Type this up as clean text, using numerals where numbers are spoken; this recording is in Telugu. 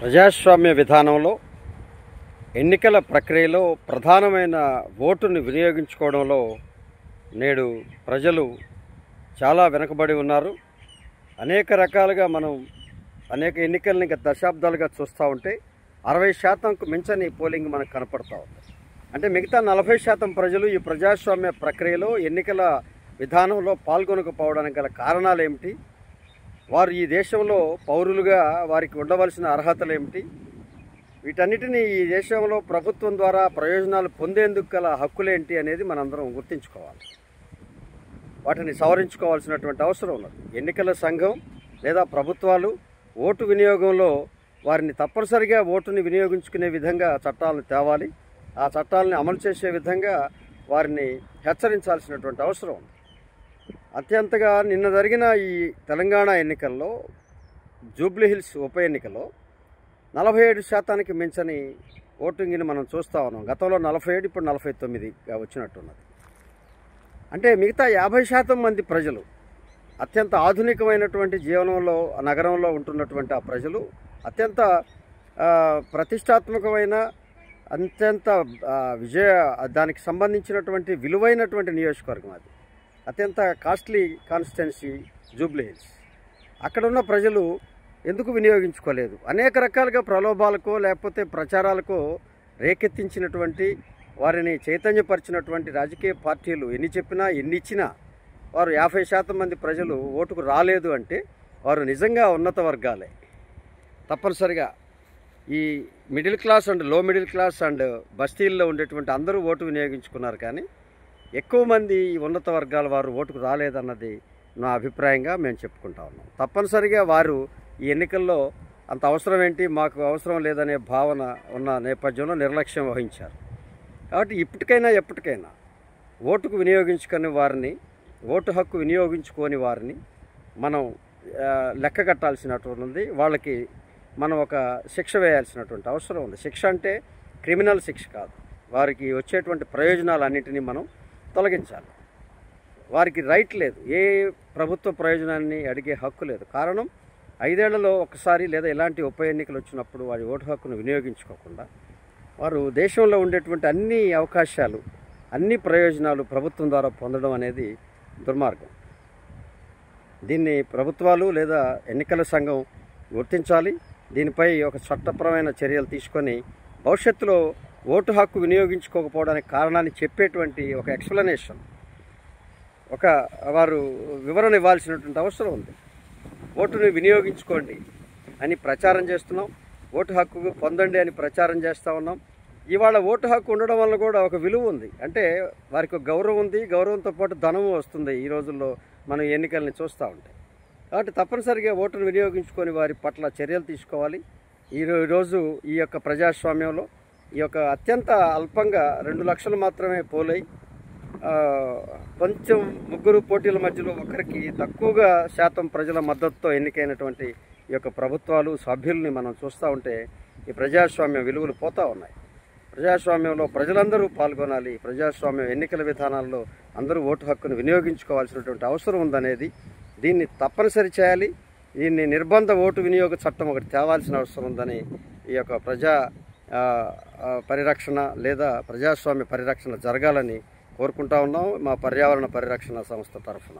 ప్రజాస్వామ్య విధానంలో ఎన్నికల ప్రక్రియలో ప్రధానమైన ఓటును వినియోగించుకోవడంలో నేడు ప్రజలు చాలా వెనుకబడి ఉన్నారు. అనేక రకాలుగా మనం అనేక ఎన్నికల్ని గత దశాబ్దాలుగా చూస్తూ ఉంటే 60%కు మించని పోలింగ్ మనకు కనపడతా ఉంది. అంటే మిగతా 40% ప్రజలు ఈ ప్రజాస్వామ్య ప్రక్రియలో ఎన్నికల విధానంలో పాల్గొనకపోవడానికి గల కారణాలు ఏమిటి, వారు ఈ దేశంలో పౌరులుగా వారికి ఉండవలసిన అర్హతలు ఏమిటి, వీటన్నిటినీ ఈ దేశంలో ప్రభుత్వం ద్వారా ప్రయోజనాలు పొందేందుకు గల హక్కులేంటి అనేది మనందరం గుర్తించుకోవాలి. వాటిని సవరించుకోవాల్సినటువంటి అవసరం ఉన్నది. ఎన్నికల సంఘం లేదా ప్రభుత్వాలు ఓటు వినియోగంలో వారిని తప్పనిసరిగా ఓటుని వినియోగించుకునే విధంగా చట్టాలను తేవాలి. ఆ చట్టాలని అమలు చేసే విధంగా వారిని హెచ్చరించాల్సినటువంటి అవసరం ఉంది. అత్యంతగా నిన్న జరిగిన ఈ తెలంగాణ ఎన్నికల్లో జూబ్లీ హిల్స్ ఉప ఎన్నికలో 47%కి మించని ఓటింగ్ని మనం చూస్తూ ఉన్నాం. గతంలో 47, ఇప్పుడు 49గా వచ్చినట్టున్నది. అంటే మిగతా 50% మంది ప్రజలు అత్యంత ఆధునికమైనటువంటి జీవనంలో నగరంలో ఉంటున్నటువంటి ఆ ప్రజలు అత్యంత ప్రతిష్టాత్మకమైన అత్యంత దానికి సంబంధించినటువంటి విలువైనటువంటి నియోజకవర్గం అది. అత్యంత కాస్ట్లీ కాన్స్టిట్యున్సీ జూబ్లీ హిల్స్. అక్కడున్న ప్రజలు ఎందుకు వినియోగించుకోలేదు? అనేక రకాలుగా ప్రలోభాలకో లేకపోతే ప్రచారాలకో రేకెత్తించినటువంటి వారిని చైతన్యపరిచినటువంటి రాజకీయ పార్టీలు ఎన్ని చెప్పినా ఎన్ని ఇచ్చినా వారు 50% మంది ప్రజలు ఓటుకు రాలేదు అంటే వారు నిజంగా ఉన్నత వర్గాలే. తప్పనిసరిగా ఈ మిడిల్ క్లాస్ అండ్ లో మిడిల్ క్లాస్ అండ్ బస్తీల్లో ఉండేటువంటి అందరూ ఓటు వినియోగించుకున్నారు, కానీ ఎక్కువ మంది ఉన్నత వర్గాల వారు ఓటుకు రాలేదన్నది నా అభిప్రాయంగా మేము చెప్పుకుంటా ఉన్నాం. తప్పనిసరిగా వారు ఈ ఎన్నికల్లో అంత అవసరం ఏంటి, మాకు అవసరం లేదనే భావన ఉన్న నేపథ్యంలో నిర్లక్ష్యం వహించారు. కాబట్టి ఇప్పటికైనా ఎప్పటికైనా ఓటుకు వినియోగించుకునే వారిని, ఓటు హక్కు వినియోగించుకోని వారిని మనం లెక్క కట్టాల్సినటువంటి ఉంది. వాళ్ళకి మనం ఒక శిక్ష వేయాల్సినటువంటి అవసరం ఉంది. శిక్ష అంటే క్రిమినల్ శిక్ష కాదు. వారికి వచ్చేటువంటి ప్రయోజనాలన్నింటినీ మనం తొలగించాలి. వారికి రైట్ లేదు, ఏ ప్రభుత్వ ప్రయోజనాన్ని అడిగే హక్కు లేదు. కారణం 5 ఏళ్లలో ఒకసారి లేదా ఇలాంటి ఉప ఎన్నికలు వచ్చినప్పుడు వారి ఓటు హక్కును వినియోగించుకోకుండా వారు దేశంలో ఉండేటువంటి అన్ని అవకాశాలు, అన్ని ప్రయోజనాలు ప్రభుత్వం ద్వారా పొందడం అనేది దుర్మార్గం. దీన్ని ప్రభుత్వాలు లేదా ఎన్నికల సంఘం గుర్తించాలి. దీనిపై ఒక చట్టపరమైన చర్యలు తీసుకొని భవిష్యత్తులో ఓటు హక్కు వినియోగించుకోకపోవడానికి కారణాన్ని చెప్పేటువంటి ఒక ఎక్స్ప్లెనేషన్, ఒక వారు వివరణ ఇవ్వాల్సినటువంటి అవసరం ఉంది. ఓటుని వినియోగించుకోండి అని ప్రచారం చేస్తున్నాం, ఓటు హక్కు పొందండి అని ప్రచారం చేస్తూ ఉన్నాం. ఇవాళ ఓటు హక్కు ఉండడం వల్ల కూడా ఒక విలువ ఉంది. అంటే వారికి ఒక గౌరవం ఉంది, గౌరవంతో పాటు ధనము వస్తుంది ఈ రోజుల్లో మనం ఎన్నికల్ని చూస్తూ ఉంటాయి. కాబట్టి తప్పనిసరిగా ఓటును వినియోగించుకొని వారి పట్ల చర్యలు తీసుకోవాలి. ఈరోజు ఈ యొక్క ప్రజాస్వామ్యంలో ఈ యొక్క అత్యంత అల్పంగా 2 లక్షలు మాత్రమే పోలై కొంచెం ముగ్గురు పోటీల మధ్యలో ఒకరికి తక్కువగా శాతం ప్రజల మద్దతుతో ఎన్నికైనటువంటి ఈ యొక్క ప్రభుత్వాలు, సభ్యుల్ని మనం చూస్తూ ఉంటే ఈ ప్రజాస్వామ్య విలువలు పోతూ ఉన్నాయి. ప్రజాస్వామ్యంలో ప్రజలందరూ పాల్గొనాలి. ప్రజాస్వామ్య ఎన్నికల విధానాల్లో అందరూ ఓటు హక్కును వినియోగించుకోవాల్సినటువంటి అవసరం ఉందనేది, దీన్ని తప్పనిసరి చేయాలి. దీన్ని నిర్బంధ ఓటు వినియోగ చట్టం ఒకటి తేవాల్సిన అవసరం ఉందని ఈ యొక్క ప్రజా పరిరక్షణ లేదా ప్రజాస్వామ్య పరిరక్షణ జరగాలని కోరుకుంటా ఉన్నాం మా పర్యావరణ పరిరక్షణ సంస్థ తరఫున.